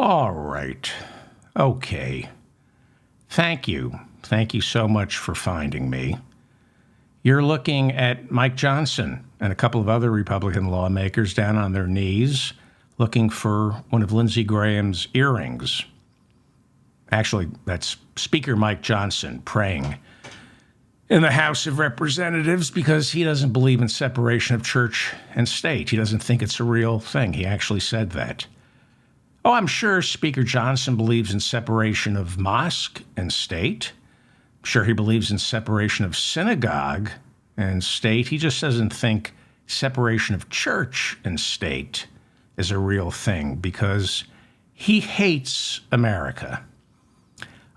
All right. Okay. Thank you. Thank you so much for finding me. You're looking at Mike Johnson and a couple of other Republican lawmakers down on their knees looking for one of Lindsey Graham's earrings. Actually, that's Speaker Mike Johnson praying in the House of Representatives because he doesn't believe in separation of church and state. He doesn't think it's a real thing. He actually said that. Oh, I'm sure Speaker Johnson believes in separation of mosque and state. I'm sure he believes in separation of synagogue and state. He just doesn't think separation of church and state is a real thing because he hates America.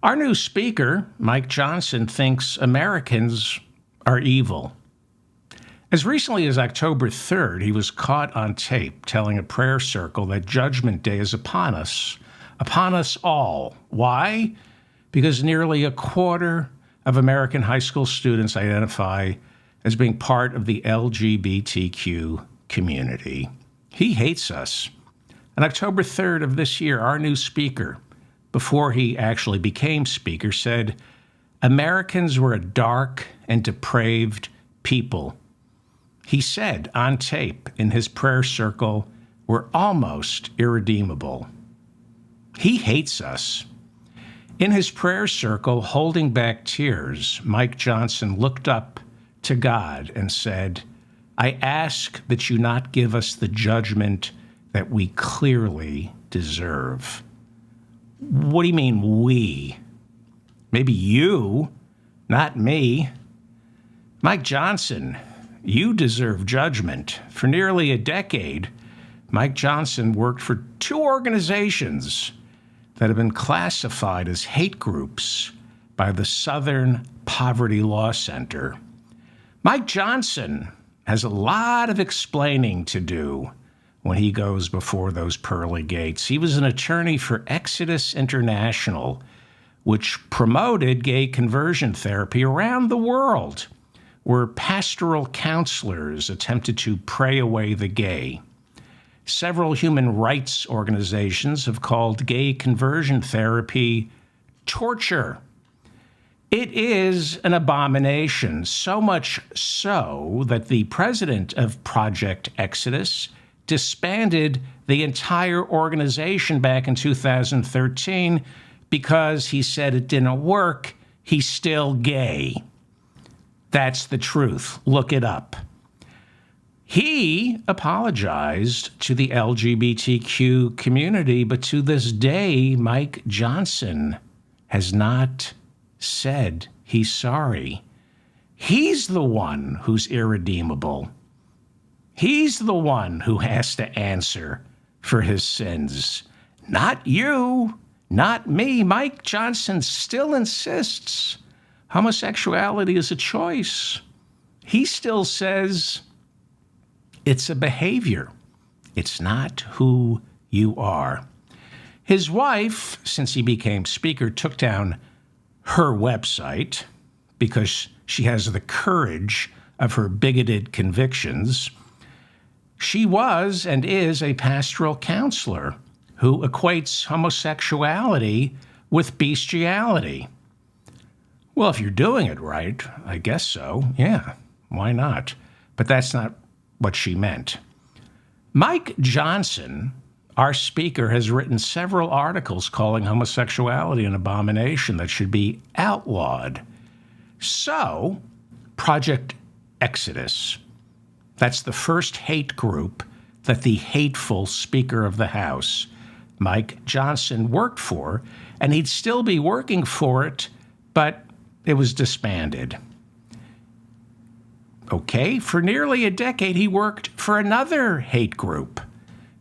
Our new speaker, Mike Johnson, thinks Americans are evil. As recently as October 3rd, he was caught on tape telling a prayer circle that Judgment Day is upon us all. Why? Because nearly a quarter of American high school students identify as being part of the LGBTQ community. He hates us. On October 3rd of this year, our new speaker, before he actually became speaker, said, Americans were a dark and depraved people. He said on tape in his prayer circle, we're almost irredeemable. He hates us. In his prayer circle, holding back tears, Mike Johnson looked up to God and said, I ask that you not give us the judgment that we clearly deserve. What do you mean, we? Maybe you, not me. Mike Johnson, you deserve judgment. For nearly a decade, Mike Johnson worked for two organizations that have been classified as hate groups by the Southern Poverty Law Center. Mike Johnson has a lot of explaining to do when he goes before those pearly gates. He was an attorney for Exodus International, which promoted gay conversion therapy around the world, where pastoral counselors attempted to pray away the gay. Several human rights organizations have called gay conversion therapy torture. It is an abomination, so much so that the president of Project Exodus disbanded the entire organization back in 2013 because he said it didn't work. He's still gay. That's the truth. Look it up. He apologized to the LGBTQ community, but to this day, Mike Johnson has not said he's sorry. He's the one who's irredeemable. He's the one who has to answer for his sins. Not you, not me. Mike Johnson still insists homosexuality is a choice. He still says it's a behavior. It's not who you are. His wife, since he became speaker, took down her website because she has the courage of her bigoted convictions. She was and is a pastoral counselor who equates homosexuality with bestiality. Well, if you're doing it right, I guess so. Yeah, why not? But that's not what she meant. Mike Johnson, our speaker, has written several articles calling homosexuality an abomination that should be outlawed. So, Project Exodus, that's the first hate group that the hateful Speaker of the House, Mike Johnson, worked for, and he'd still be working for it, but it was disbanded. Okay, for nearly a decade, he worked for another hate group,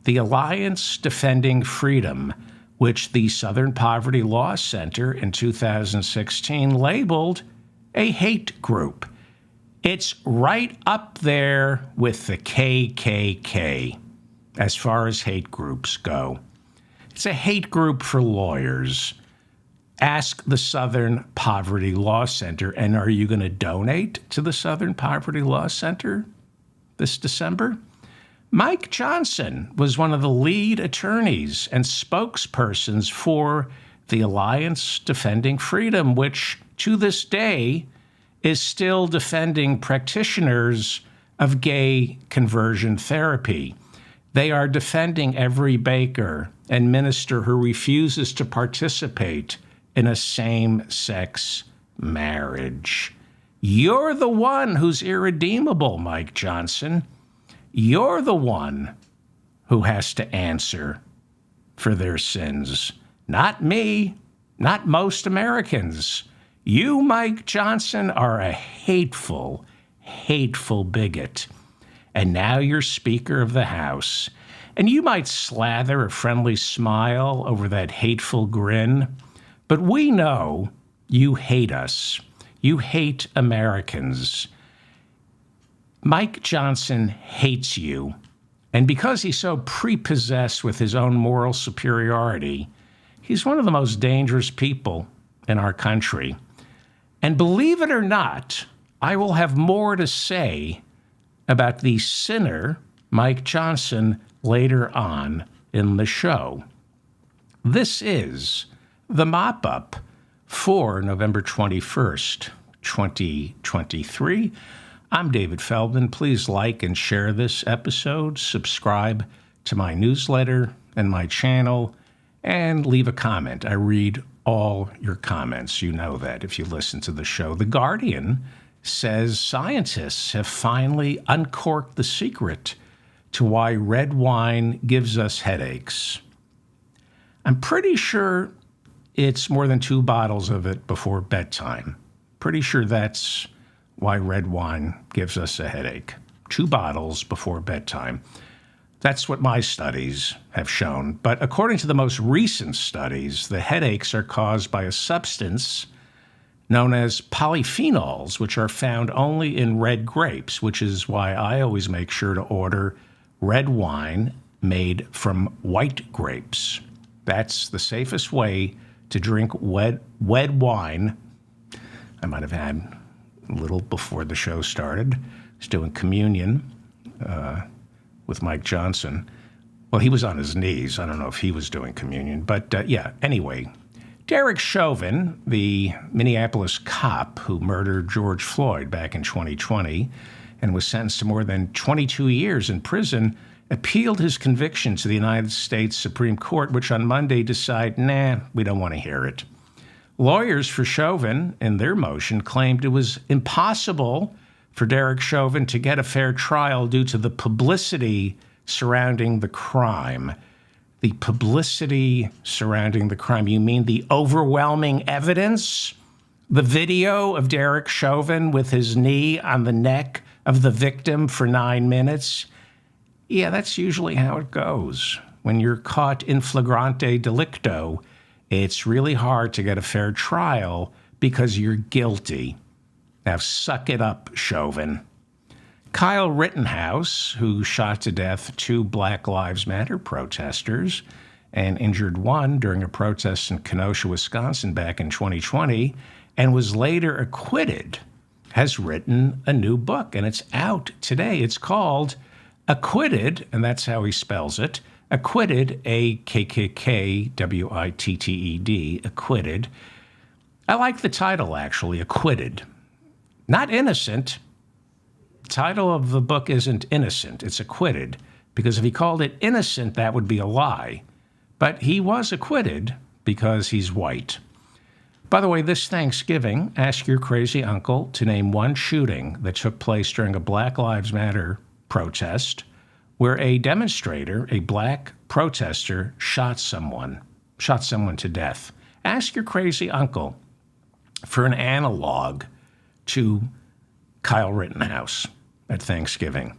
the Alliance Defending Freedom, which the Southern Poverty Law Center in 2016 labeled a hate group. It's right up there with the KKK as far as hate groups go. It's a hate group for lawyers. Ask the Southern Poverty Law Center. And are you going to donate to the Southern Poverty Law Center this December? Mike Johnson was one of the lead attorneys and spokespersons for the Alliance Defending Freedom, which to this day is still defending practitioners of gay conversion therapy. They are defending every baker and minister who refuses to participate in a same-sex marriage. You're the one who's irredeemable, Mike Johnson. You're the one who has to answer for their sins. Not me, not most Americans. You, Mike Johnson, are a hateful, hateful bigot. And now you're Speaker of the House. And you might slather a friendly smile over that hateful grin, but we know you hate us. You hate Americans. Mike Johnson hates you. And because he's so prepossessed with his own moral superiority, he's one of the most dangerous people in our country. And believe it or not, I will have more to say about the sinner, Mike Johnson, later on in the show. This is the mop-up for November 21st, 2023. I'm David Feldman. Please like and share this episode, subscribe to my newsletter and my channel, and leave a comment. I read all your comments. You know that if you listen to the show. The Guardian says scientists have finally uncorked the secret to why red wine gives us headaches. I'm pretty sure it's more than 2 bottles of it before bedtime. Pretty sure that's why red wine gives us a headache. 2 bottles before bedtime. That's what my studies have shown. But according to the most recent studies, the headaches are caused by a substance known as polyphenols, which are found only in red grapes, which is why I always make sure to order red wine made from white grapes. That's the safest way to drink red wine. I might have had a little before the show started. I was doing communion with Mike Johnson. Well, he was on his knees. I don't know if he was doing communion, but anyway. Derek Chauvin, the Minneapolis cop who murdered George Floyd back in 2020 and was sentenced to more than 22 years in prison, appealed his conviction to the United States Supreme Court, which on Monday decided, we don't want to hear it. Lawyers for Chauvin, in their motion, claimed it was impossible for Derek Chauvin to get a fair trial due to the publicity surrounding the crime. The publicity surrounding the crime. You mean the overwhelming evidence? The video of Derek Chauvin with his knee on the neck of the victim for 9 minutes? Yeah, that's usually how it goes. When you're caught in flagrante delicto, it's really hard to get a fair trial because you're guilty. Now suck it up, Chauvin. Kyle Rittenhouse, who shot to death 2 Black Lives Matter protesters and injured one during a protest in Kenosha, Wisconsin back in 2020, and was later acquitted, has written a new book, and it's out today. It's called Acquitted, and that's how he spells it, Acquitted, A-K-K-K-W-I-T-T-E-D, Acquitted. I like the title, actually, Acquitted. Not innocent. Title of the book isn't innocent, it's acquitted, because if he called it innocent, that would be a lie. But he was acquitted because he's white. By the way, this Thanksgiving, ask your crazy uncle to name one shooting that took place during a Black Lives Matter protest where a demonstrator, a black protester, shot someone to death. Ask your crazy uncle for an analog to Kyle Rittenhouse at Thanksgiving.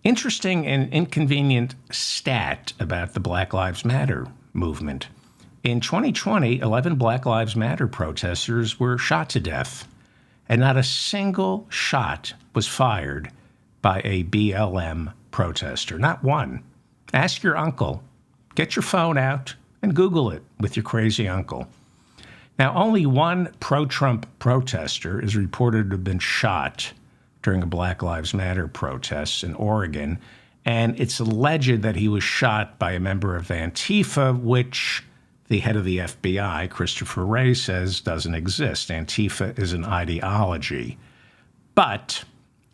Interesting and inconvenient stat about the Black Lives Matter movement. In 2020, 11 Black Lives Matter protesters were shot to death, and not a single shot was fired by a BLM protester. Not one. Ask your uncle. Get your phone out and Google it with your crazy uncle. Now, only one pro-Trump protester is reported to have been shot during a Black Lives Matter protest in Oregon, And it's alleged that he was shot by a member of Antifa, which the head of the FBI, Christopher Wray, says doesn't exist. Antifa is an ideology. But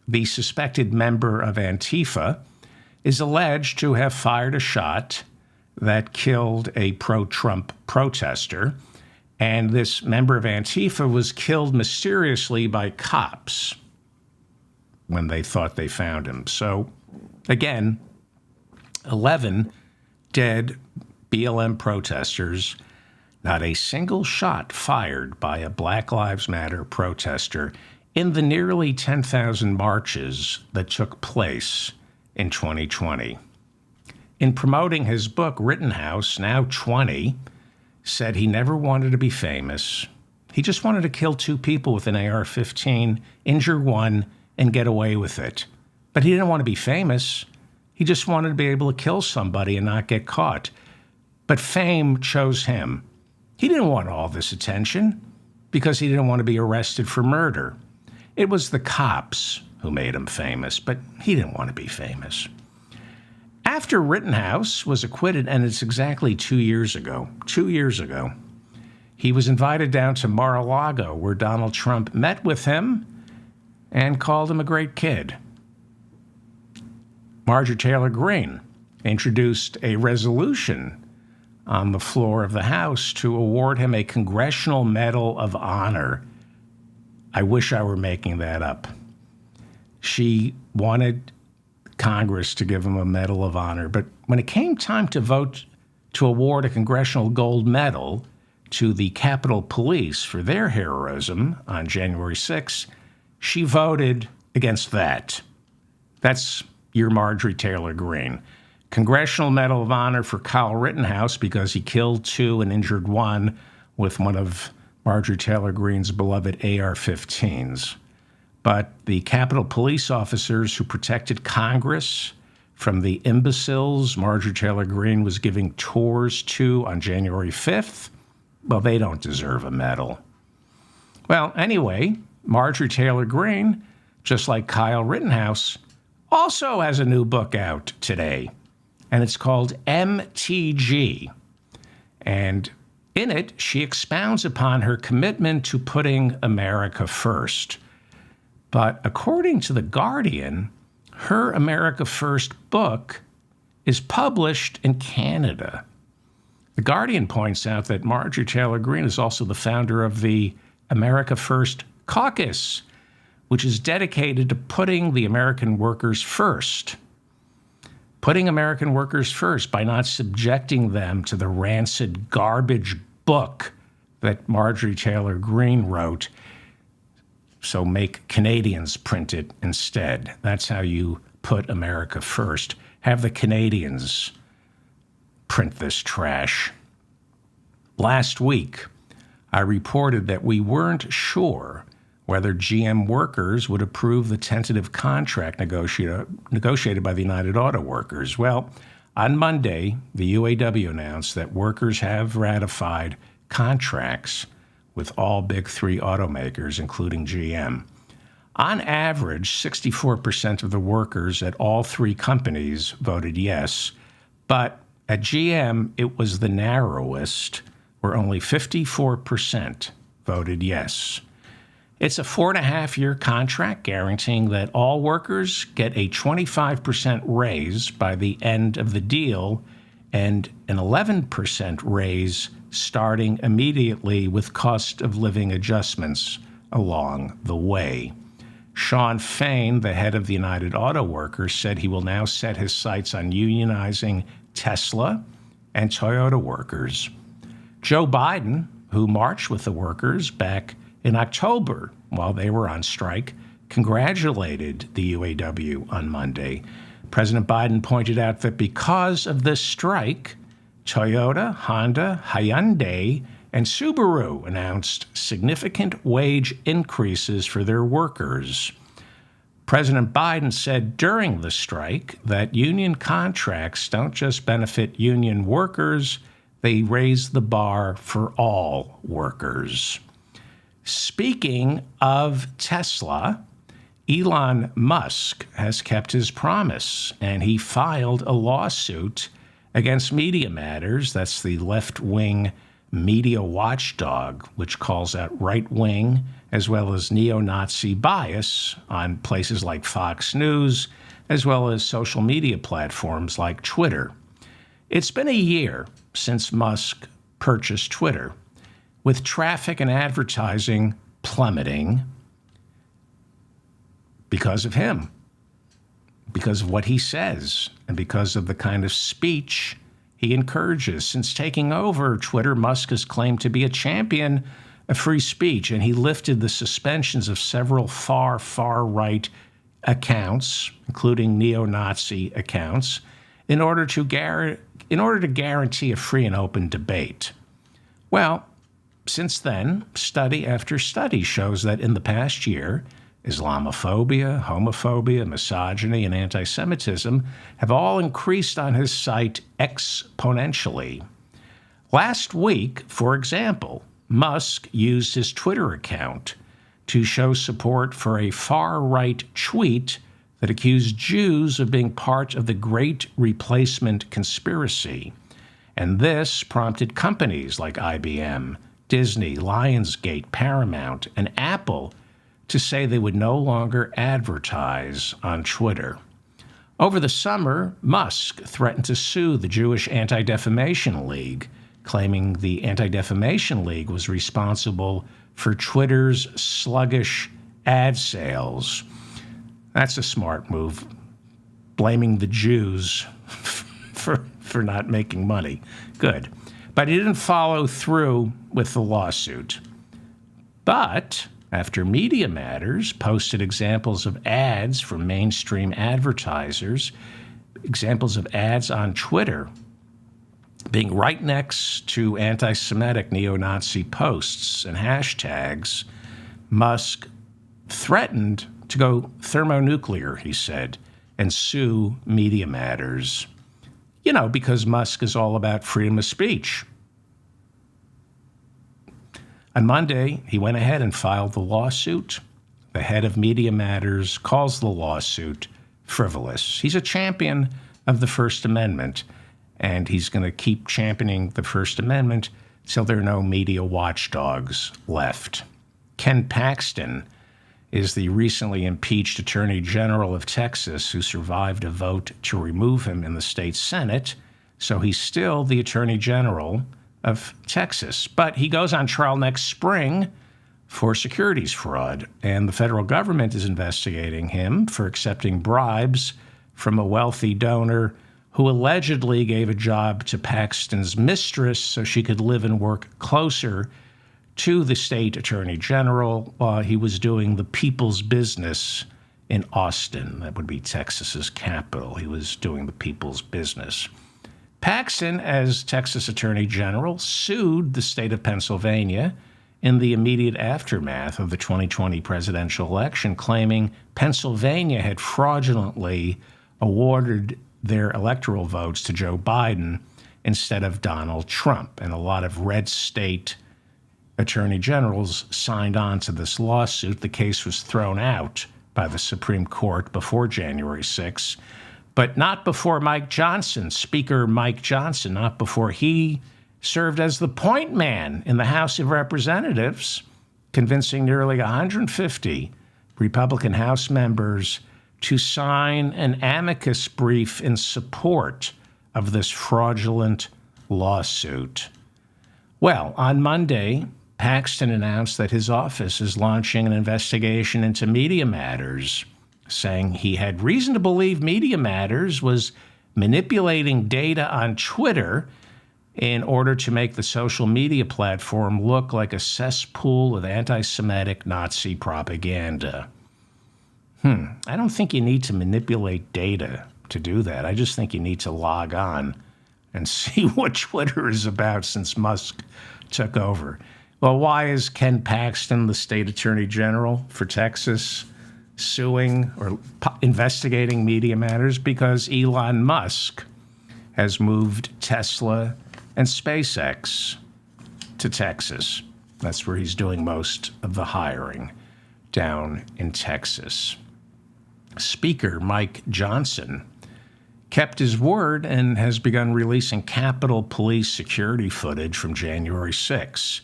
the suspected member of Antifa is alleged to have fired a shot that killed a pro-Trump protester. And this member of Antifa was killed mysteriously by cops when they thought they found him. So, again, 11 dead BLM protesters, not a single shot fired by a Black Lives Matter protester in the nearly 10,000 marches that took place in 2020. In promoting his book, Rittenhouse, now 20, said he never wanted to be famous. He just wanted to kill 2 people with an AR-15, injure 1, and get away with it. But he didn't want to be famous. He just wanted to be able to kill somebody and not get caught. But fame chose him. He didn't want all this attention because he didn't want to be arrested for murder. It was the cops who made him famous, but he didn't want to be famous. After Rittenhouse was acquitted, and it's exactly 2 years ago, he was invited down to Mar-a-Lago, where Donald Trump met with him and called him a great kid. Marjorie Taylor Greene introduced a resolution on the floor of the House to award him a Congressional Medal of Honor. I wish I were making that up. She wanted Congress to give him a Medal of Honor, but when it came time to vote to award a Congressional Gold Medal to the Capitol Police for their heroism on January 6th, she voted against that. That's your Marjorie Taylor Greene. Congressional Medal of Honor for Kyle Rittenhouse because he killed 2 and injured 1 with one of Marjorie Taylor Greene's beloved AR-15s. But the Capitol Police officers who protected Congress from the imbeciles Marjorie Taylor Greene was giving tours to on January 5th, well, they don't deserve a medal. Well, anyway, Marjorie Taylor Greene, just like Kyle Rittenhouse, also has a new book out today, and it's called MTG. And in it, she expounds upon her commitment to putting America first. But according to The Guardian, her America First book is published in Canada. The Guardian points out that Marjorie Taylor Greene is also the founder of the America First Caucus, which is dedicated to putting the American workers first. Putting American workers first by not subjecting them to the rancid garbage book that Marjorie Taylor Greene wrote. So make Canadians print it instead. That's how you put America first. Have the Canadians print this trash. Last week, I reported that we weren't sure whether GM workers would approve the tentative contract negotiated by the United Auto Workers. Well, on Monday, the UAW announced that workers have ratified contracts with all big 3 automakers, including GM. On average, 64% of the workers at all 3 companies voted yes, but at GM, it was the narrowest, where only 54% voted yes. It's a 4.5-year contract guaranteeing that all workers get a 25% raise by the end of the deal and an 11% raise starting immediately with cost of living adjustments along the way. Shawn Fain, the head of the United Auto Workers, said he will now set his sights on unionizing Tesla and Toyota workers. Joe Biden, who marched with the workers back in October while they were on strike, congratulated the UAW on Monday. President Biden pointed out that because of this strike, Toyota, Honda, Hyundai, and Subaru announced significant wage increases for their workers. President Biden said during the strike that union contracts don't just benefit union workers, they raise the bar for all workers. Speaking of Tesla, Elon Musk has kept his promise, and he filed a lawsuit against Media Matters. That's the left-wing media watchdog, which calls out right-wing as well as neo-Nazi bias on places like Fox News, as well as social media platforms like Twitter. It's been a year since Musk purchased Twitter, with traffic and advertising plummeting because of him, because of what he says, and because of the kind of speech he encourages. Since taking over Twitter, Musk has claimed to be a champion of free speech, and he lifted the suspensions of several far-right accounts, including neo-Nazi accounts, in order to guarantee a free and open debate. Well, since then, study after study shows that in the past year, Islamophobia, homophobia, misogyny, and anti-Semitism have all increased on his site exponentially. Last week, for example, Musk used his Twitter account to show support for a far-right tweet that accused Jews of being part of the Great Replacement conspiracy. And this prompted companies like IBM, Disney, Lionsgate, Paramount, and Apple to say they would no longer advertise on Twitter. Over the summer, Musk threatened to sue the Jewish Anti-Defamation League, claiming the Anti-Defamation League was responsible for Twitter's sluggish ad sales. That's a smart move, blaming the Jews for not making money. Good. But he didn't follow through with the lawsuit. But after Media Matters posted examples of ads from mainstream advertisers, examples of ads on Twitter being right next to anti-Semitic neo-Nazi posts and hashtags, Musk threatened to go thermonuclear, he said, and sue Media Matters. You know, because Musk is all about freedom of speech. On Monday, he went ahead and filed the lawsuit. The head of Media Matters calls the lawsuit frivolous. He's a champion of the First Amendment, and he's going to keep championing the First Amendment till there are no media watchdogs left. Ken Paxton is the recently impeached Attorney General of Texas who survived a vote to remove him in the state Senate, so he's still the Attorney General of Texas. But he goes on trial next spring for securities fraud, and the federal government is investigating him for accepting bribes from a wealthy donor who allegedly gave a job to Paxton's mistress so she could live and work closer to the state attorney general while he was doing the people's business in Austin. That would be Texas's capital. He was doing the people's business. Paxton, as Texas Attorney General, sued the state of Pennsylvania in the immediate aftermath of the 2020 presidential election, claiming Pennsylvania had fraudulently awarded their electoral votes to Joe Biden instead of Donald Trump. And a lot of red state attorney generals signed on to this lawsuit. The case was thrown out by the Supreme Court before January 6th, but not before Mike Johnson, Speaker Mike Johnson, not before he served as the point man in the House of Representatives, convincing nearly 150 Republican House members to sign an amicus brief in support of this fraudulent lawsuit. Well, on Monday, Paxton announced that his office is launching an investigation into Media Matters, saying he had reason to believe Media Matters was manipulating data on Twitter in order to make the social media platform look like a cesspool of anti-Semitic Nazi propaganda. I don't think you need to manipulate data to do that. I just think you need to log on and see what Twitter is about since Musk took over. Well, why is Ken Paxton, the state attorney general for Texas, suing or investigating Media Matters? Because Elon Musk has moved Tesla and SpaceX to Texas. That's where he's doing most of the hiring, down in Texas. Speaker Mike Johnson kept his word and has begun releasing Capitol Police security footage from January 6.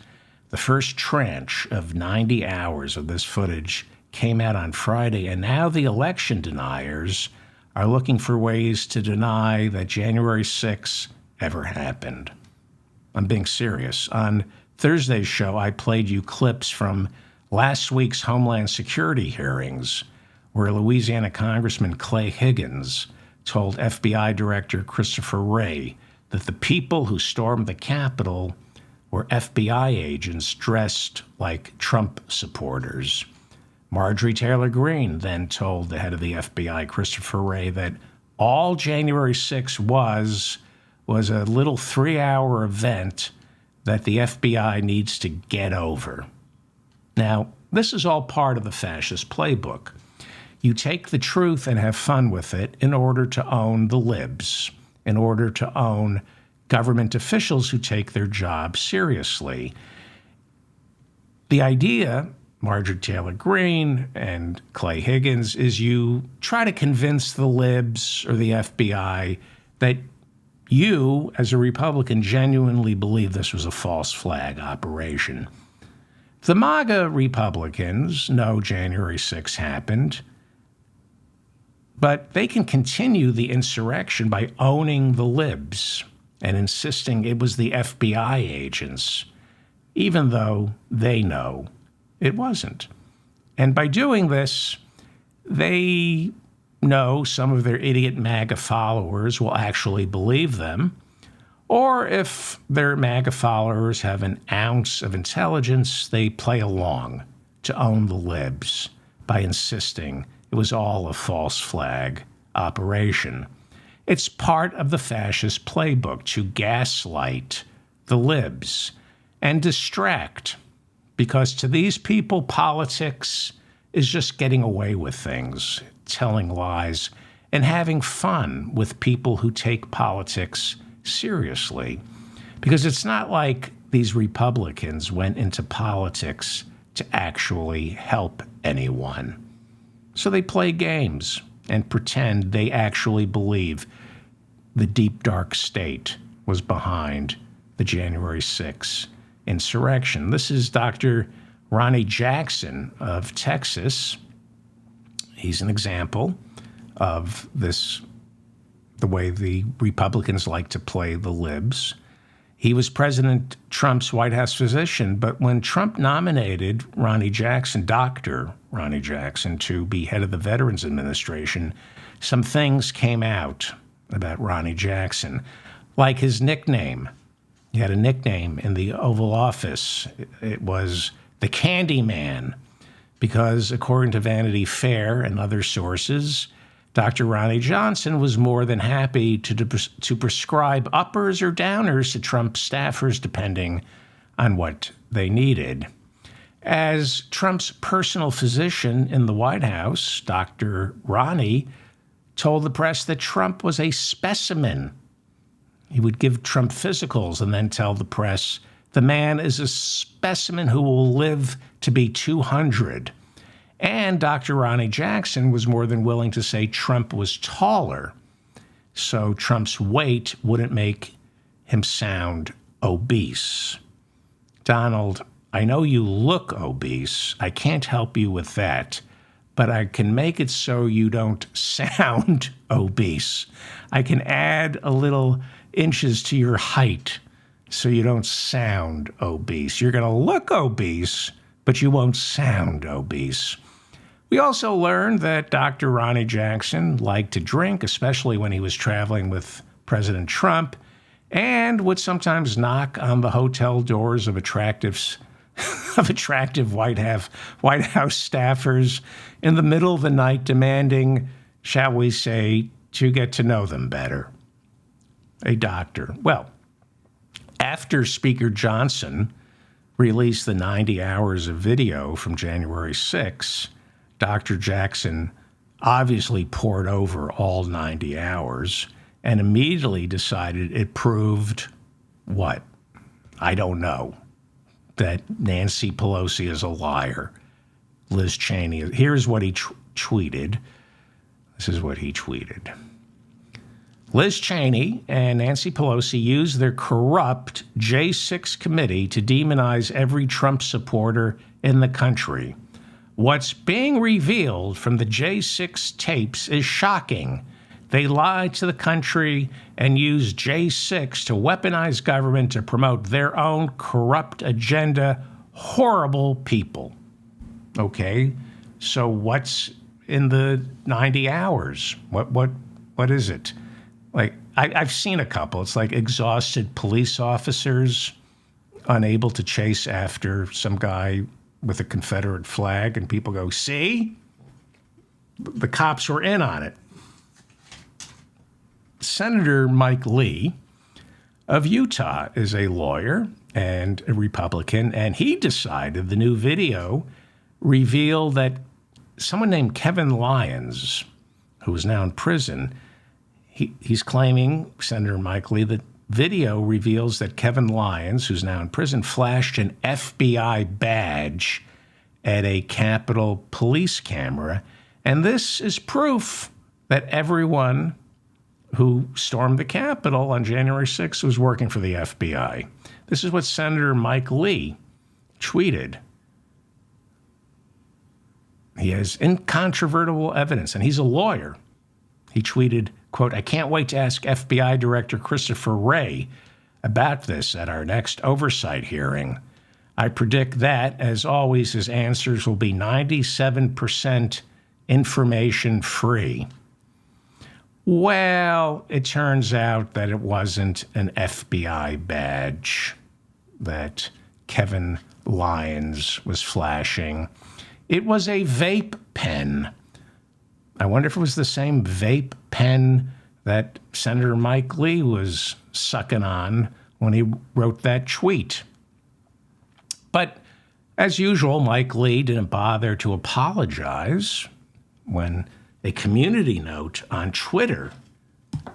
The first tranche of 90 hours of this footage came out on Friday, and now the election deniers are looking for ways to deny that January 6 ever happened. I'm being serious. On Thursday's show, I played you clips from last week's Homeland Security hearings, where Louisiana Congressman Clay Higgins told FBI Director Christopher Wray that the people who stormed the Capitol were FBI agents dressed like Trump supporters. Marjorie Taylor Greene then told the head of the FBI, Christopher Wray, that all January 6 was a little 3-hour event that the FBI needs to get over. Now, this is all part of the fascist playbook. You take the truth and have fun with it in order to own the libs, in order to own government officials who take their job seriously. The idea, Marjorie Taylor Greene and Clay Higgins, is you try to convince the libs or the FBI that you, as a Republican, genuinely believe this was a false flag operation. The MAGA Republicans know January 6 happened, but they can continue the insurrection by owning the libs and insisting it was the FBI agents, even though they know it wasn't. And by doing this, they know some of their idiot MAGA followers will actually believe them, or if their MAGA followers have an ounce of intelligence, they play along to own the libs by insisting it was all a false flag operation. It's part of the fascist playbook to gaslight the libs and distract, because to these people, politics is just getting away with things, telling lies, and having fun with people who take politics seriously. Because it's not like these Republicans went into politics to actually help anyone. So they play games and pretend they actually believe the deep, dark state was behind the January 6 insurrection. This is Dr. Ronny Jackson of Texas. He's an example of this, the way the Republicans like to play the libs. He was President Trump's White House physician, but when Trump nominated Ronny Jackson, Dr. Ronny Jackson, to be head of the Veterans Administration, some things came out about Ronny Jackson, like his nickname. He had a nickname in the Oval Office. It was the Candy Man, because according to Vanity Fair and other sources, Dr. Ronny Johnson was more than happy to prescribe uppers or downers to Trump staffers, depending on what they needed. As Trump's personal physician in the White House, Dr. Ronny told the press that Trump was a specimen. He would give Trump physicals and then tell the press, the man is a specimen who will live to be 200. And Dr. Ronny Jackson was more than willing to say Trump was taller, so Trump's weight wouldn't make him sound obese. Donald, I know you look obese. I can't help you with that, but I can make it so you don't sound obese. I can add a little inches to your height so you don't sound obese. You're going to look obese, but you won't sound obese. We also learned that Dr. Ronny Jackson liked to drink, especially when he was traveling with President Trump, and would sometimes knock on the hotel doors of attractive White House staffers in the middle of the night, demanding, shall we say, to get to know them better. A doctor. Well, after Speaker Johnson released the 90 hours of video from January 6, Dr. Jackson obviously poured over all 90 hours and immediately decided it proved what? I don't know. That Nancy Pelosi is a liar. Liz Cheney. Here's what he tweeted. This is what he tweeted. Liz Cheney and Nancy Pelosi used their corrupt J6 committee to demonize every Trump supporter in the country. What's being revealed from the J6 tapes is shocking. They lied to the country and used J6 to weaponize government to promote their own corrupt agenda. Horrible people. Okay, so what's in the 90 hours? What is it? Like, I've seen a couple. It's like exhausted police officers unable to chase after some guy with a Confederate flag, and people go, see? The cops were in on it. Senator Mike Lee of Utah is a lawyer and a Republican, and he decided the new video revealed that someone named Kevin Lyons, who is now in prison, he's claiming, Senator Mike Lee, that video reveals that Kevin Lyons, who's now in prison, flashed an FBI badge at a Capitol police camera. And this is proof that everyone who stormed the Capitol on January 6th was working for the FBI. This is what Senator Mike Lee tweeted. He has incontrovertible evidence, and he's a lawyer. He tweeted, quote, I can't wait to ask FBI Director Christopher Wray about this at our next oversight hearing. I predict that, as always, his answers will be 97% information free. Well, it turns out that it wasn't an FBI badge that Kevin Lyons was flashing. It was a vape pen. I wonder if it was the same vape pen that Senator Mike Lee was sucking on when he wrote that tweet. But as usual, Mike Lee didn't bother to apologize when a community note on Twitter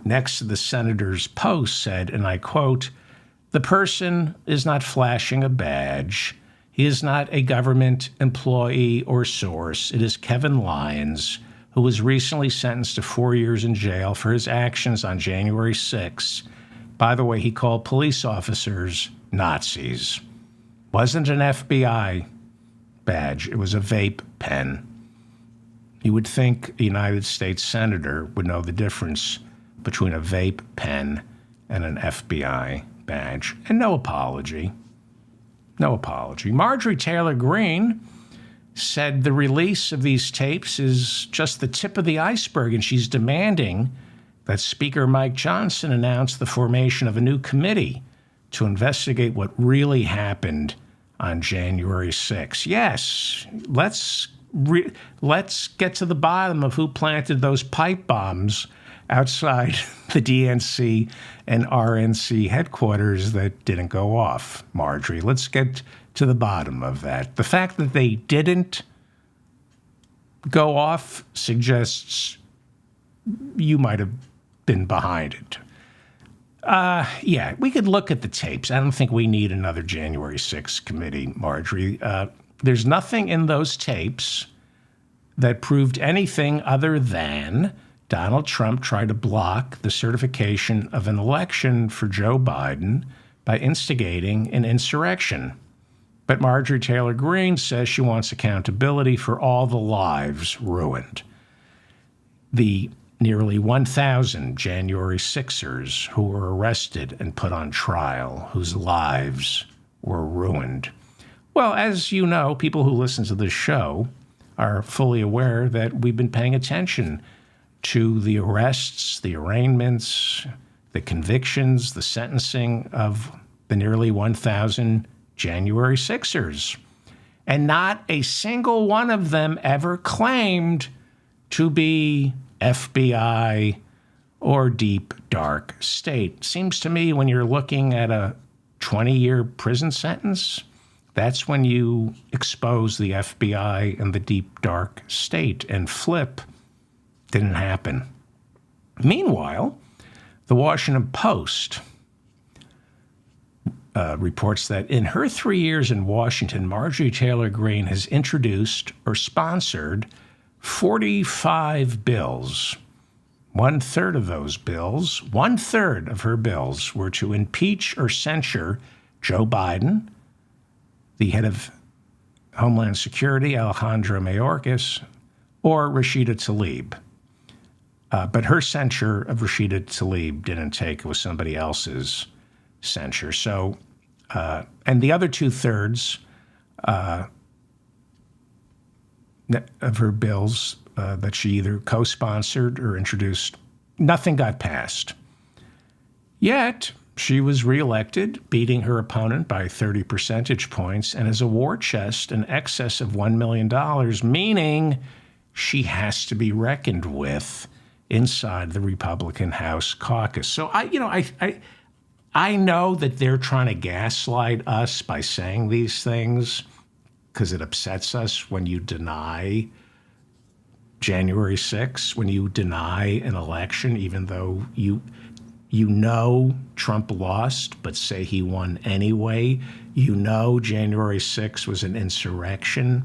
next to the senator's post said, and I quote, the person is not flashing a badge. He is not a government employee or source. It is Kevin Lyons, who was recently sentenced to 4 years in jail for his actions on January 6th. By the way, he called police officers Nazis. Wasn't an FBI badge. It was a vape pen. You would think a United States senator would know the difference between a vape pen and an FBI badge. And no apology. No apology. Marjorie Taylor Greene said the release of these tapes is just the tip of the iceberg, and she's demanding that Speaker Mike Johnson announce the formation of a new committee to investigate what really happened on January 6th. Yes, let's get to the bottom of who planted those pipe bombs outside the DNC and RNC headquarters that didn't go off, Marjorie. Let's get to the bottom of that. The fact that they didn't go off suggests you might have been behind it. Yeah, we could look at the tapes. I don't think we need another January 6th committee, Marjorie. There's nothing in those tapes that proved anything other than Donald Trump tried to block the certification of an election for Joe Biden by instigating an insurrection. But Marjorie Taylor Greene says she wants accountability for all the lives ruined. The nearly 1,000 January 6ers who were arrested and put on trial, whose lives were ruined. Well, as you know, people who listen to this show are fully aware that we've been paying attention to the arrests, the arraignments, the convictions, the sentencing of the nearly 1,000 January 6ers. And not a single one of them ever claimed to be FBI or deep, dark state. Seems to me when you're looking at a 20-year prison sentence, that's when you expose the FBI and the deep, dark state, and flip didn't happen. Meanwhile, the Washington Post reports that in her 3 years in Washington, Marjorie Taylor Greene has introduced or sponsored 45 bills. One-third of those bills, one-third of her bills were to impeach or censure Joe Biden, the head of Homeland Security, Alejandro Mayorkas, or Rashida Tlaib. But her censure of Rashida Tlaib didn't take, it was somebody else's censure. So, and the other two-thirds of her bills that she either co-sponsored or introduced, nothing got passed. Yet, she was reelected, beating her opponent by 30 percentage points, and has a war chest in excess of $1 million, meaning she has to be reckoned with inside the Republican House caucus. So I know that they're trying to gaslight us by saying these things because it upsets us when you deny January 6th, when you deny an election, even though you know Trump lost, but say he won anyway. You know January 6th was an insurrection,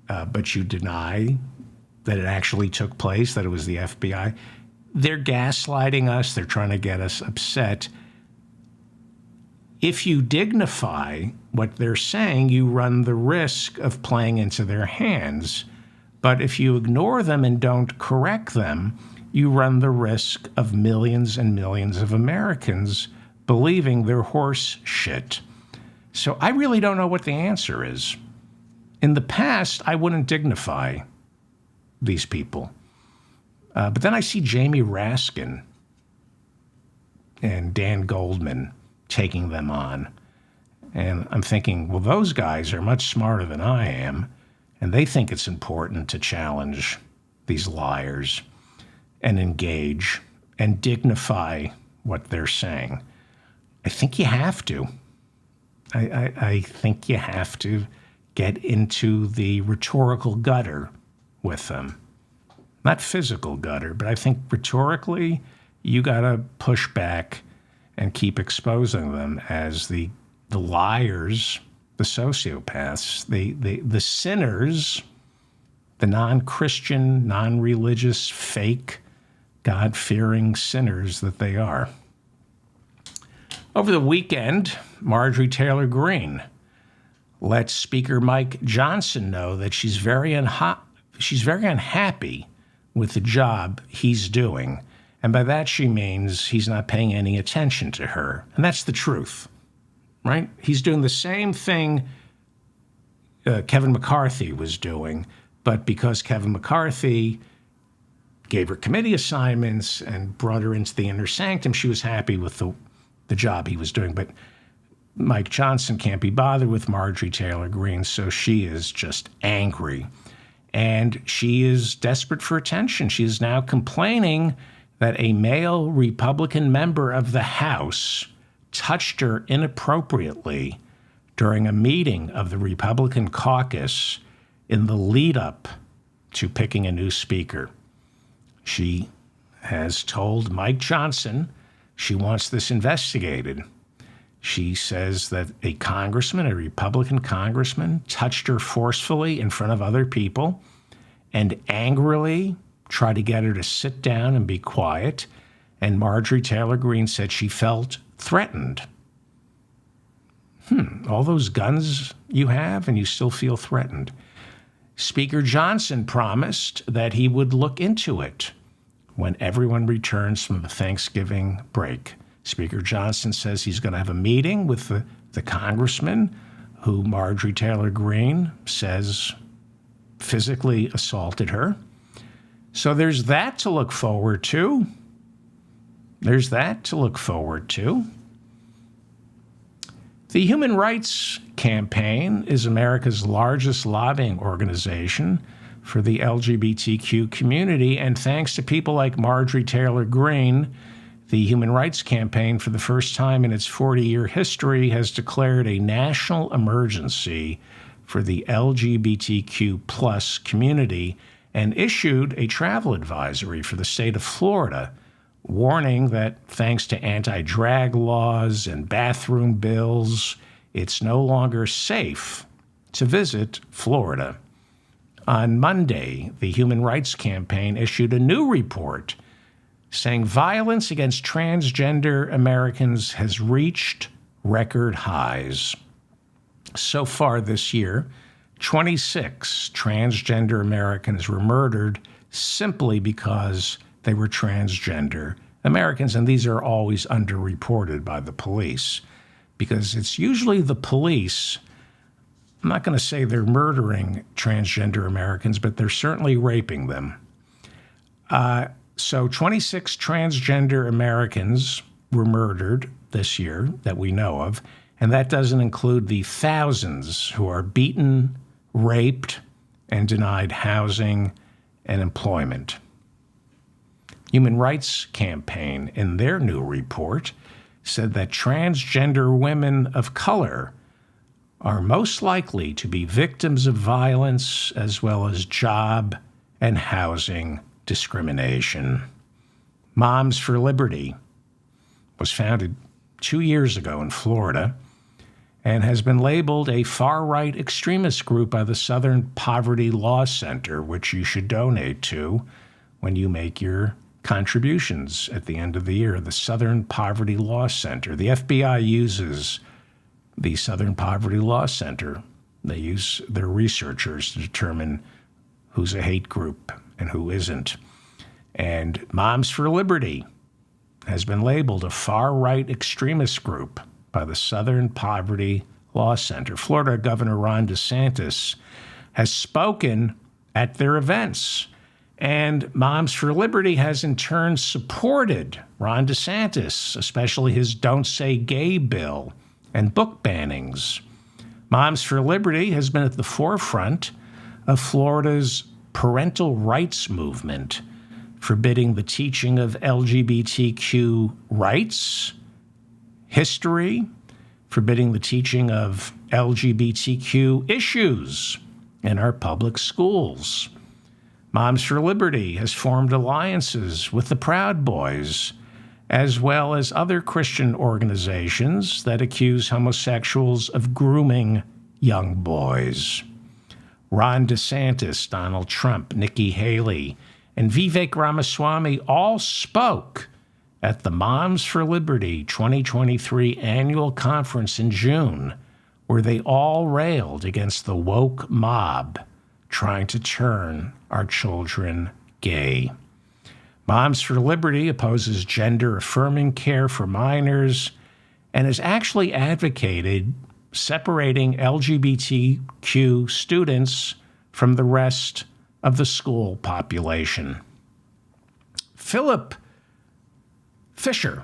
but you deny that it actually took place, that it was the FBI. They're gaslighting us. They're trying to get us upset. If you dignify what they're saying, you run the risk of playing into their hands. But if you ignore them and don't correct them, you run the risk of millions and millions of Americans believing they're horse shit. So I really don't know what the answer is. In the past, I wouldn't dignify these people. But then I see Jamie Raskin and Dan Goldman taking them on. And I'm thinking, well, those guys are much smarter than I am, and they think it's important to challenge these liars and engage and dignify what they're saying. I think you have to. I think you have to get into the rhetorical gutter with them. Not physical gutter, but I think rhetorically, you got to push back and keep exposing them as the liars, the sociopaths, the sinners, the non-Christian, non-religious, fake, God-fearing sinners that they are. Over the weekend, Marjorie Taylor Greene let Speaker Mike Johnson know that she's very unhappy with the job he's doing. And by that she means he's not paying any attention to her. And that's the truth, right? He's doing the same thing Kevin McCarthy was doing, but because Kevin McCarthy gave her committee assignments and brought her into the inner sanctum, she was happy with the job he was doing. But Mike Johnson can't be bothered with Marjorie Taylor Greene, so she is just angry. And she is desperate for attention. She is now complaining that a male Republican member of the House touched her inappropriately during a meeting of the Republican caucus in the lead-up to picking a new speaker. She has told Mike Johnson she wants this investigated. She says that a Republican congressman, touched her forcefully in front of other people and angrily tried to get her to sit down and be quiet. And Marjorie Taylor Greene said she felt threatened. All those guns you have and you still feel threatened. Speaker Johnson promised that he would look into it when everyone returns from the Thanksgiving break. Speaker Johnson says he's going to have a meeting with the congressman who Marjorie Taylor Greene says physically assaulted her. So there's that to look forward to. The Human Rights Campaign is America's largest lobbying organization for the LGBTQ community, and thanks to people like Marjorie Taylor Greene, the Human Rights Campaign, for the first time in its 40-year history, has declared a national emergency for the LGBTQ plus community and issued a travel advisory for the state of Florida, warning that thanks to anti-drag laws and bathroom bills, it's no longer safe to visit Florida. On Monday, the Human Rights Campaign issued a new report saying violence against transgender Americans has reached record highs. So far this year, 26 transgender Americans were murdered simply because they were transgender Americans, and these are always underreported by the police because it's usually the police. I'm not going to say they're murdering transgender Americans, but they're certainly raping them. So 26 transgender Americans were murdered this year that we know of, and that doesn't include the thousands who are beaten, raped, and denied housing and employment. Human Rights Campaign, in their new report, said that transgender women of color are most likely to be victims of violence as well as job and housing discrimination. Moms for Liberty was founded 2 years ago in Florida and has been labeled a far-right extremist group by the Southern Poverty Law Center, which you should donate to when you make your contributions at the end of the year. The Southern Poverty Law Center. The FBI uses the Southern Poverty Law Center. They use their researchers to determine who's a hate group and who isn't. And Moms for Liberty has been labeled a far-right extremist group by the Southern Poverty Law Center. Florida Governor Ron DeSantis has spoken at their events, and Moms for Liberty has in turn supported Ron DeSantis, especially his Don't Say Gay bill and book bannings. Moms for Liberty has been at the forefront of Florida's parental rights movement, forbidding the teaching of LGBTQ rights, history, forbidding the teaching of LGBTQ issues in our public schools. Moms for Liberty has formed alliances with the Proud Boys, as well as other Christian organizations that accuse homosexuals of grooming young boys. Ron DeSantis, Donald Trump, Nikki Haley, and Vivek Ramaswamy all spoke at the Moms for Liberty 2023 annual conference in June, where they all railed against the woke mob trying to turn our children gay. Moms for Liberty opposes gender-affirming care for minors and has actually advocated separating LGBTQ students from the rest of the school population. Philip Fisher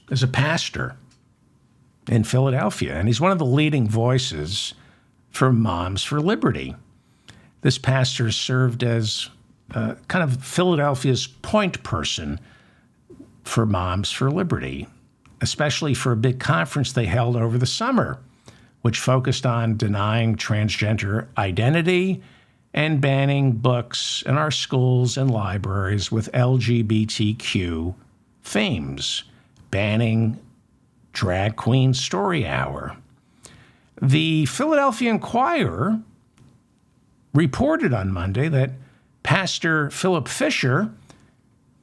is a pastor in Philadelphia, and he's one of the leading voices for Moms for Liberty. This pastor served as kind of Philadelphia's point person for Moms for Liberty, especially for a big conference they held over the summer, which focused on denying transgender identity and banning books in our schools and libraries with LGBTQ themes, banning Drag Queen Story Hour. The Philadelphia Inquirer reported on Monday that Pastor Philip Fisher,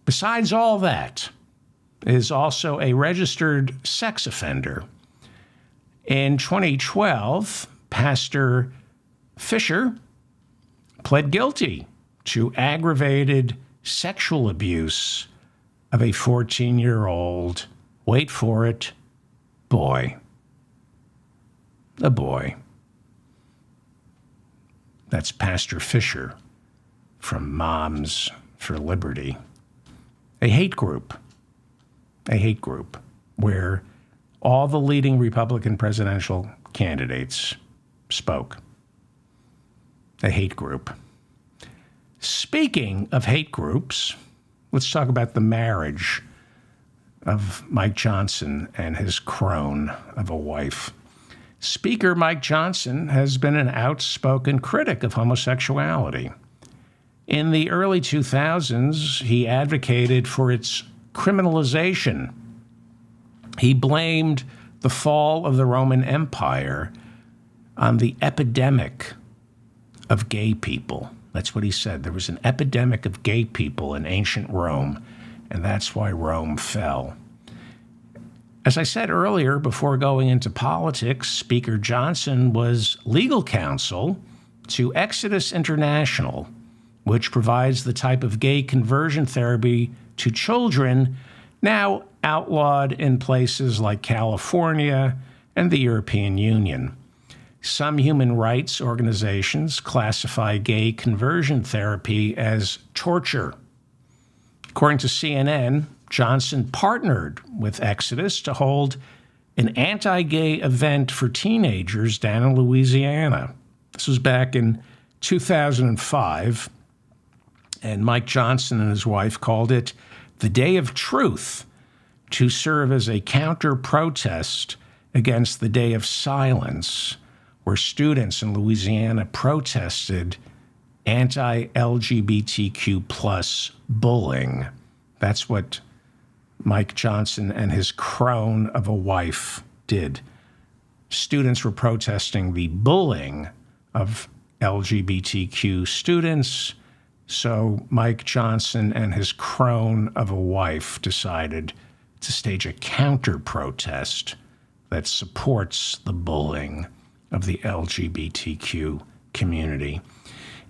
besides all that, is also a registered sex offender. In 2012, Pastor Fisher pled guilty to aggravated sexual abuse of a 14-year-old, wait for it, boy. A boy. That's Pastor Fisher from Moms for Liberty. A hate group where all the leading Republican presidential candidates spoke. A hate group. Speaking of hate groups, let's talk about the marriage of Mike Johnson and his crone of a wife. Speaker Mike Johnson has been an outspoken critic of homosexuality. In the early 2000s, he advocated for its criminalization. He blamed the fall of the Roman Empire on the epidemic of gay people. That's what he said. There was an epidemic of gay people in ancient Rome, and that's why Rome fell. As I said earlier, before going into politics, Speaker Johnson was legal counsel to Exodus International, which provides the type of gay conversion therapy to children now outlawed in places like California and the European Union. Some human rights organizations classify gay conversion therapy as torture. According to CNN, Johnson partnered with Exodus to hold an anti-gay event for teenagers down in Louisiana. This was back in 2005, and Mike Johnson and his wife called it the Day of Truth to serve as a counter-protest against the Day of Silence, where students in Louisiana protested anti-LGBTQ plus bullying. That's what Mike Johnson and his crone of a wife did. Students were protesting the bullying of LGBTQ students, so Mike Johnson and his crone of a wife decided to stage a counter-protest that supports the bullying of the LGBTQ community.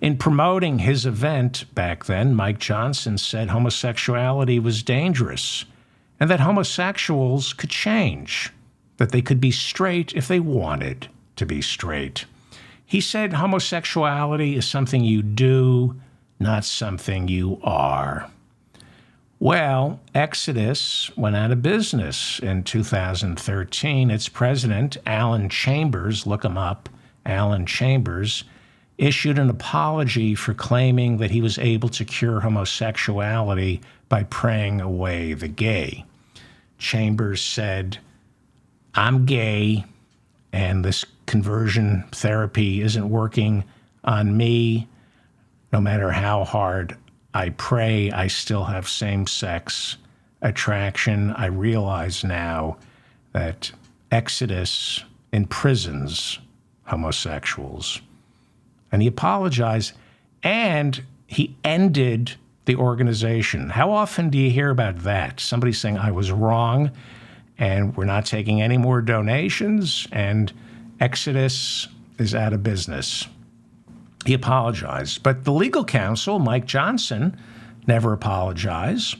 In promoting his event back then, Mike Johnson said homosexuality was dangerous and that homosexuals could change, that they could be straight if they wanted to be straight. He said homosexuality is something you do, not something you are. Well, Exodus went out of business in 2013. Its president, Alan Chambers, look him up, Alan Chambers, issued an apology for claiming that he was able to cure homosexuality by praying away the gay. Chambers said, "I'm gay, and this conversion therapy isn't working on me. No matter how hard I pray, I still have same-sex attraction. I realize now that Exodus imprisons homosexuals." And he apologized, and he ended the organization. How often do you hear about that? Somebody saying, I was wrong, and we're not taking any more donations, and Exodus is out of business. He apologized. But the legal counsel, Mike Johnson, never apologized,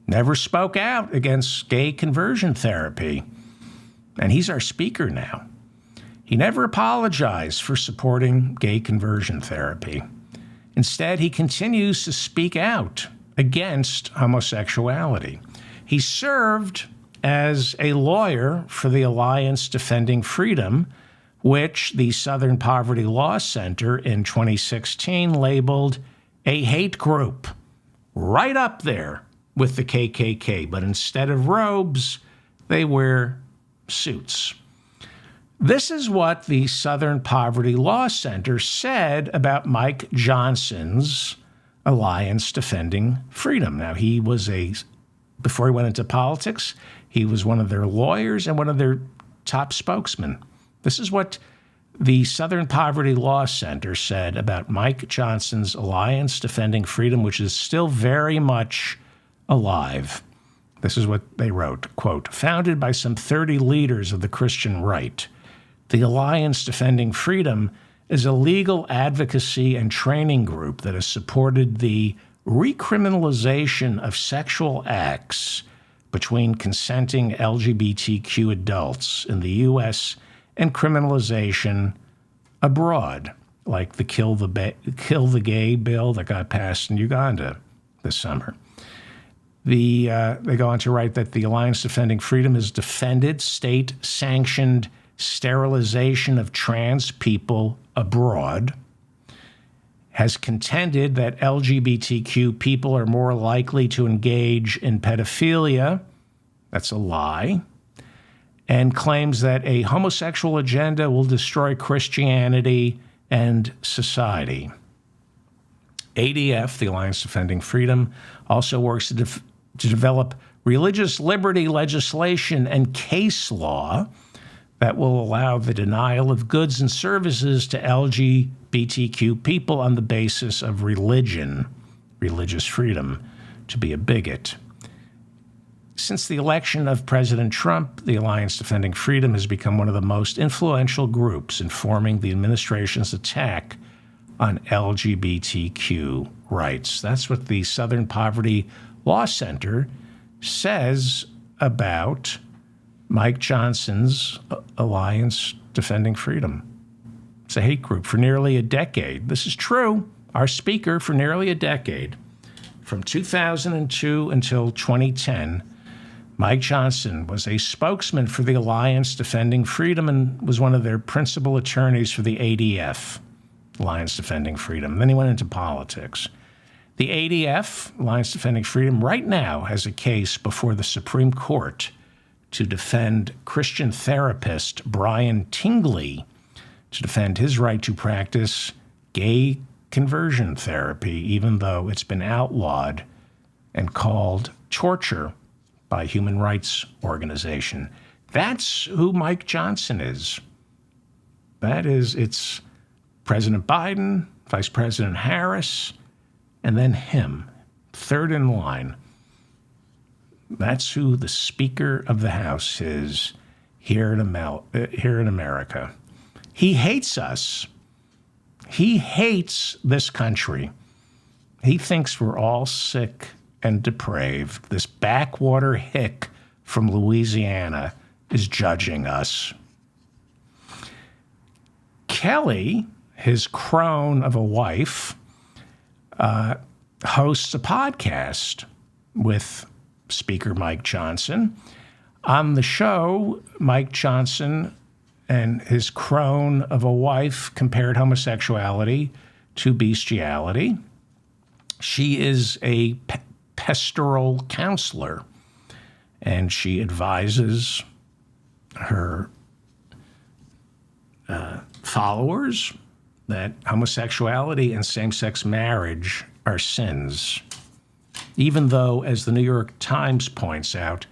never spoke out against gay conversion therapy. And he's our speaker now. He never apologized for supporting gay conversion therapy. Instead, he continues to speak out against homosexuality. He served as a lawyer for the Alliance Defending Freedom, which the Southern Poverty Law Center in 2016 labeled a hate group, right up there with the KKK. But instead of robes, they wear suits. This is what the Southern Poverty Law Center said about Mike Johnson's Alliance Defending Freedom. Now, before he went into politics, he was one of their lawyers and one of their top spokesmen. This is what the Southern Poverty Law Center said about Mike Johnson's Alliance Defending Freedom, which is still very much alive. This is what they wrote, quote, "Founded by some 30 leaders of the Christian right, the Alliance Defending Freedom is a legal advocacy and training group that has supported the recriminalization of sexual acts between consenting LGBTQ adults in the U.S. and criminalization abroad, like the Kill the Gay bill that got passed in Uganda this summer." They go on to write that the Alliance Defending Freedom has defended state-sanctioned sterilization of trans people abroad, has contended that LGBTQ people are more likely to engage in pedophilia, that's a lie, and claims that a homosexual agenda will destroy Christianity and society. ADF, the Alliance Defending Freedom, also works to develop religious liberty legislation and case law that will allow the denial of goods and services to LGBTQ people on the basis of religion, religious freedom, to be a bigot. Since the election of President Trump, the Alliance Defending Freedom has become one of the most influential groups in forming the administration's attack on LGBTQ rights. That's what the Southern Poverty Law Center says about Mike Johnson's Alliance Defending Freedom. It's a hate group for nearly a decade. This is true. Our speaker, for nearly a decade, from 2002 until 2010, Mike Johnson was a spokesman for the Alliance Defending Freedom and was one of their principal attorneys for the ADF, Alliance Defending Freedom. Then he went into politics. The ADF, Alliance Defending Freedom, right now has a case before the Supreme Court to defend Christian therapist Brian Tingley, to defend his right to practice gay conversion therapy, even though it's been outlawed and called torture by a human rights organization. That's who Mike Johnson is. It's President Biden, Vice President Harris, and then him, third in line. That's who the Speaker of the House is here in America. He hates us. He hates this country. He thinks we're all sick and depraved. This backwater hick from Louisiana is judging us. Kelly, his crone of a wife, hosts a podcast with Speaker Mike Johnson. On the show, Mike Johnson and his crone of a wife compared homosexuality to bestiality. She is a pastoral counselor, and she advises her followers that homosexuality and same-sex marriage are sins, even though, as the New York Times points out,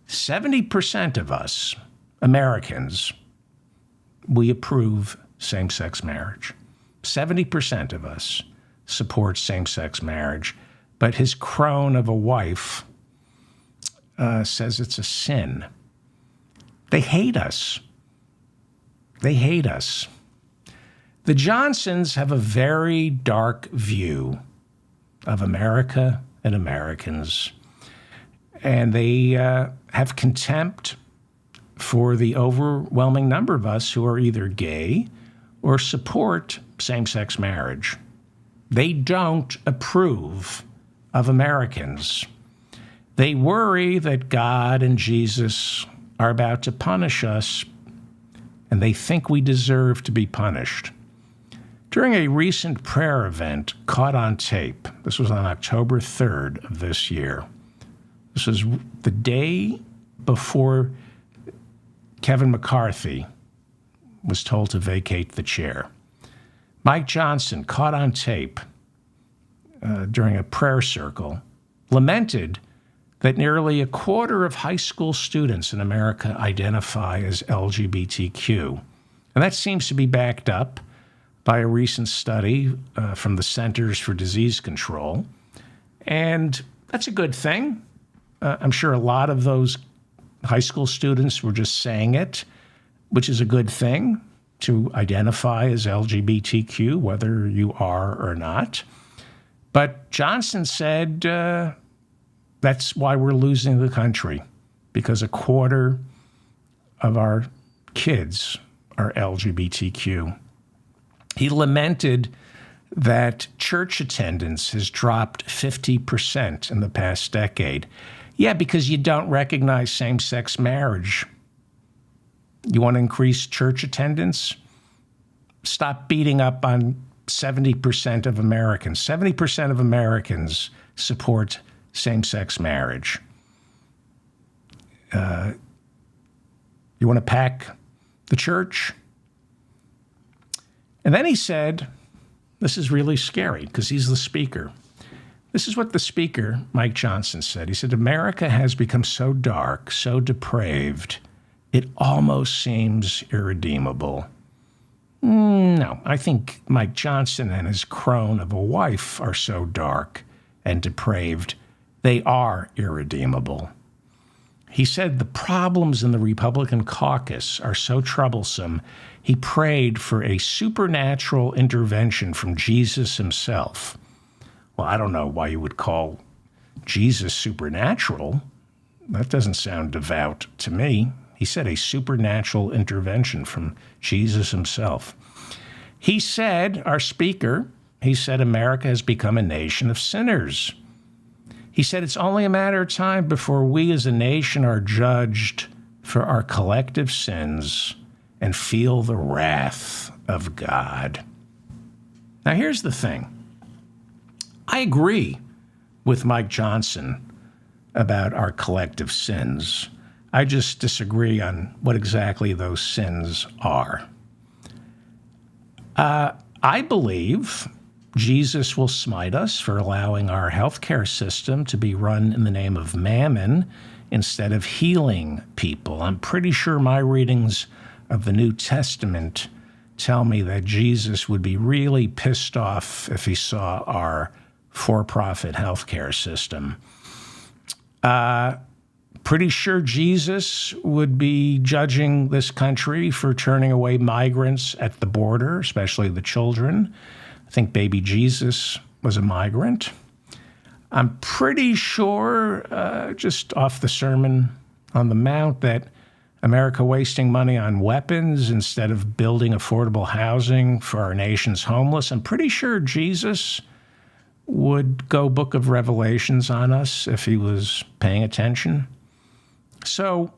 70% of us, Americans, we approve same-sex marriage. 70% of us support same-sex marriage, but his crone of a wife says it's a sin. They hate us. They hate us. The Johnsons have a very dark view of America and Americans, and they have contempt for the overwhelming number of us who are either gay or support same-sex marriage. They don't approve of Americans. They worry that God and Jesus are about to punish us, and they think we deserve to be punished. During a recent prayer event caught on tape, this was on October 3rd of this year. This was the day before Kevin McCarthy was told to vacate the chair. Mike Johnson, caught on tape during a prayer circle, lamented that nearly a quarter of high school students in America identify as LGBTQ. And that seems to be backed up by a recent study from the Centers for Disease Control. And that's a good thing. I'm sure a lot of those high school students were just saying it, which is a good thing, to identify as LGBTQ, whether you are or not. But Johnson said that's why we're losing the country, because a quarter of our kids are LGBTQ. He lamented that church attendance has dropped 50% in the past decade. Yeah, because you don't recognize same-sex marriage. You want to increase church attendance? Stop beating up on 70% of Americans. 70% of Americans support same-sex marriage. You want to pack the church? And then he said, this is really scary because he's the speaker. This is what the speaker, Mike Johnson, said. He said, America has become so dark, so depraved, it almost seems irredeemable. No, I think Mike Johnson and his crone of a wife are so dark and depraved, they are irredeemable. He said the problems in the Republican caucus are so troublesome, he prayed for a supernatural intervention from Jesus himself. Well, I don't know why you would call Jesus supernatural. That doesn't sound devout to me. He said a supernatural intervention from Jesus himself. He said, our speaker, he said America has become a nation of sinners. He said it's only a matter of time before we as a nation are judged for our collective sins and feel the wrath of God. Now, here's the thing. I agree with Mike Johnson about our collective sins. I just disagree on what exactly those sins are. I believe Jesus will smite us for allowing our healthcare system to be run in the name of mammon instead of healing people. I'm pretty sure my readings of the New Testament tell me that Jesus would be really pissed off if he saw our for-profit healthcare system. Pretty sure Jesus would be judging this country for turning away migrants at the border, especially the children. I think baby Jesus was a migrant. I'm pretty sure, just off the Sermon on the Mount, that America wasting money on weapons instead of building affordable housing for our nation's homeless. I'm pretty sure Jesus would go Book of Revelations on us if he was paying attention. So,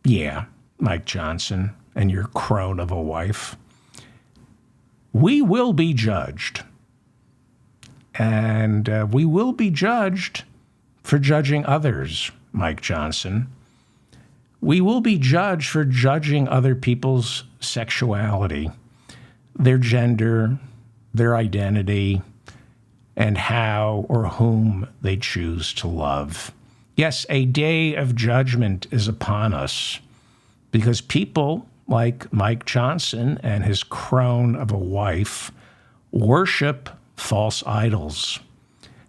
yeah, Mike Johnson and your crone of a wife, we will be judged. And we will be judged for judging others, Mike Johnson. We will be judged for judging other people's sexuality, their gender, their identity, and how or whom they choose to love. Yes, a day of judgment is upon us because people like Mike Johnson and his crone of a wife worship false idols.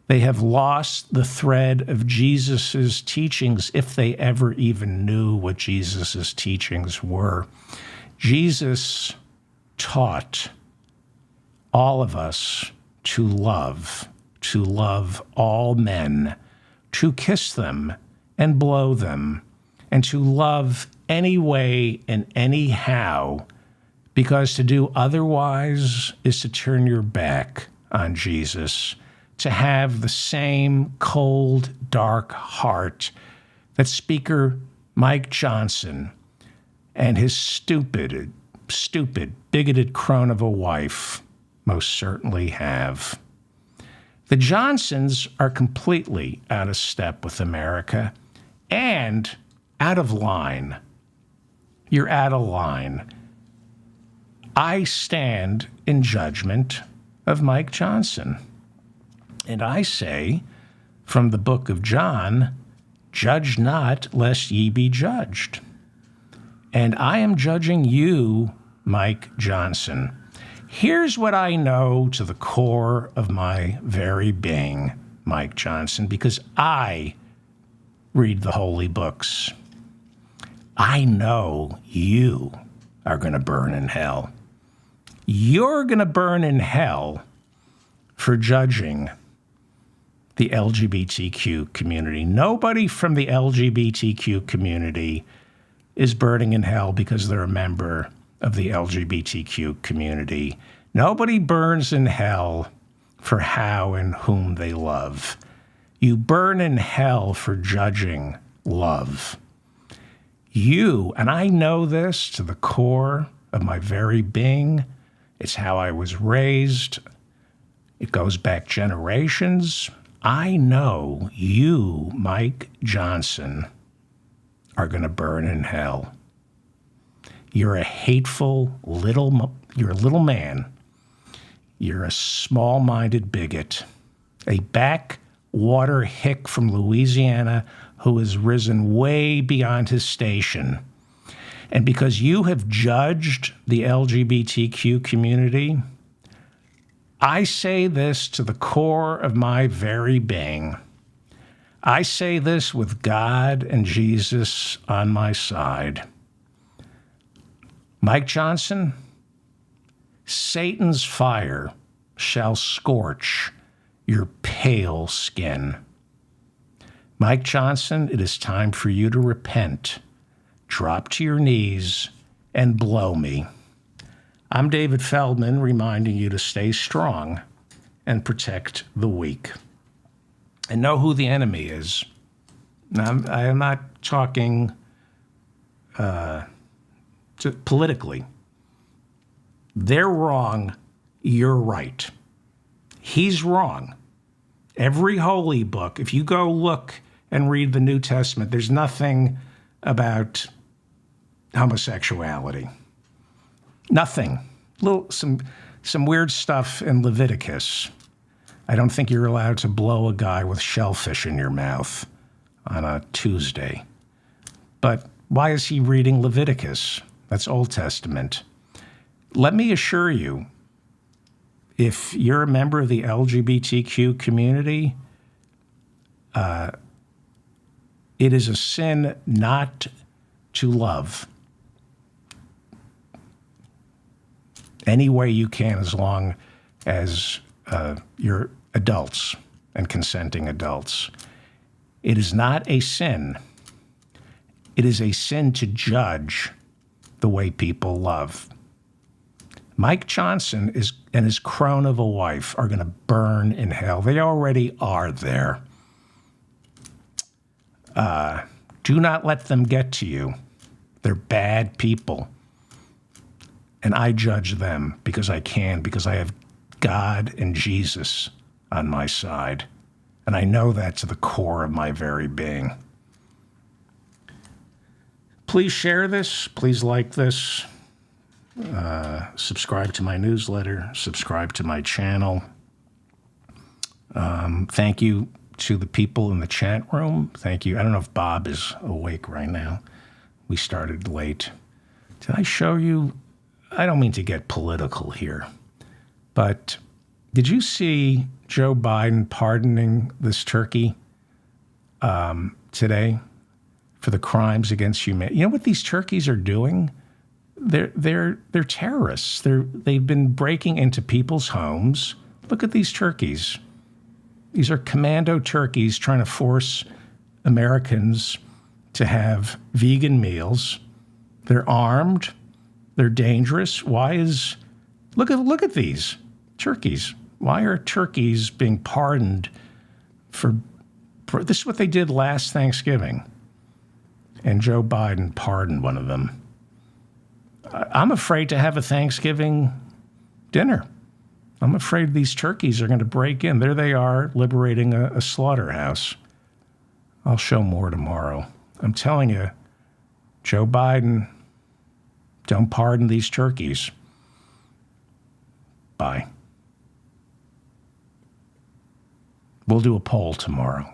They have lost the thread of Jesus's teachings, if they ever even knew what Jesus's teachings were. Jesus taught all of us to love all men, to kiss them and blow them, and to love any way and anyhow, because to do otherwise is to turn your back on Jesus, to have the same cold, dark heart that Speaker Mike Johnson and his stupid, bigoted crone of a wife most certainly have. The Johnsons are completely out of step with America and out of line. You're out of line. I stand in judgment of Mike Johnson. And I say, from the book of John, judge not, lest ye be judged. And I am judging you, Mike Johnson. Here's what I know to the core of my very being, Mike Johnson, because I read the holy books. I know you are going to burn in hell. You're going to burn in hell for judging the LGBTQ community. Nobody from the LGBTQ community is burning in hell because they're a member of the LGBTQ community. Nobody burns in hell for how and whom they love. You burn in hell for judging love. You, and I know this to the core of my very being, it's how I was raised. It goes back generations. I know you, Mike Johnson, are going to burn in hell. You're a hateful you're a little man. You're a small-minded bigot, a backwater hick from Louisiana who has risen way beyond his station. And because you have judged the LGBTQ community, I say this to the core of my very being. I say this with God and Jesus on my side. Mike Johnson, Satan's fire shall scorch your pale skin. Mike Johnson, it is time for you to repent. Drop to your knees and blow me. I'm David Feldman, reminding you to stay strong and protect the weak. And know who the enemy is. Now, I am not talking politically. They're wrong. You're right. He's wrong. Every holy book, if you go look and read the New Testament, there's nothing about homosexuality. Nothing. Some weird stuff in Leviticus. I don't think you're allowed to blow a guy with shellfish in your mouth on a Tuesday. But why is he reading Leviticus? That's Old Testament. Let me assure you, if you're a member of the LGBTQ community, it is a sin not to love any way you can, as long as you're adults and consenting adults. It is not a sin. It is a sin to judge the way people love. Mike Johnson and his crone of a wife are going to burn in hell. They already are there. Do not let them get to you. They're bad people. And I judge them because I can, because I have God and Jesus on my side. And I know that to the core of my very being. Please share this. Please like this. Subscribe to my newsletter. Subscribe to my channel. Thank you to the people in the chat room. Thank you. I don't know if Bob is awake right now. We started late. Did I show you? I don't mean to get political here, but did you see Joe Biden pardoning this turkey today for the crimes against humanity? You know what these turkeys are doing? They're terrorists. They've been breaking into people's homes. Look at these turkeys. These are commando turkeys trying to force Americans to have vegan meals. They're armed. They're dangerous. Look at these turkeys. Why are turkeys being pardoned for this is what they did last Thanksgiving. And Joe Biden pardoned one of them. I'm afraid to have a Thanksgiving dinner. I'm afraid these turkeys are going to break in. There they are, liberating a slaughterhouse. I'll show more tomorrow. I'm telling you, Joe Biden, don't pardon these turkeys. Bye. We'll do a poll tomorrow.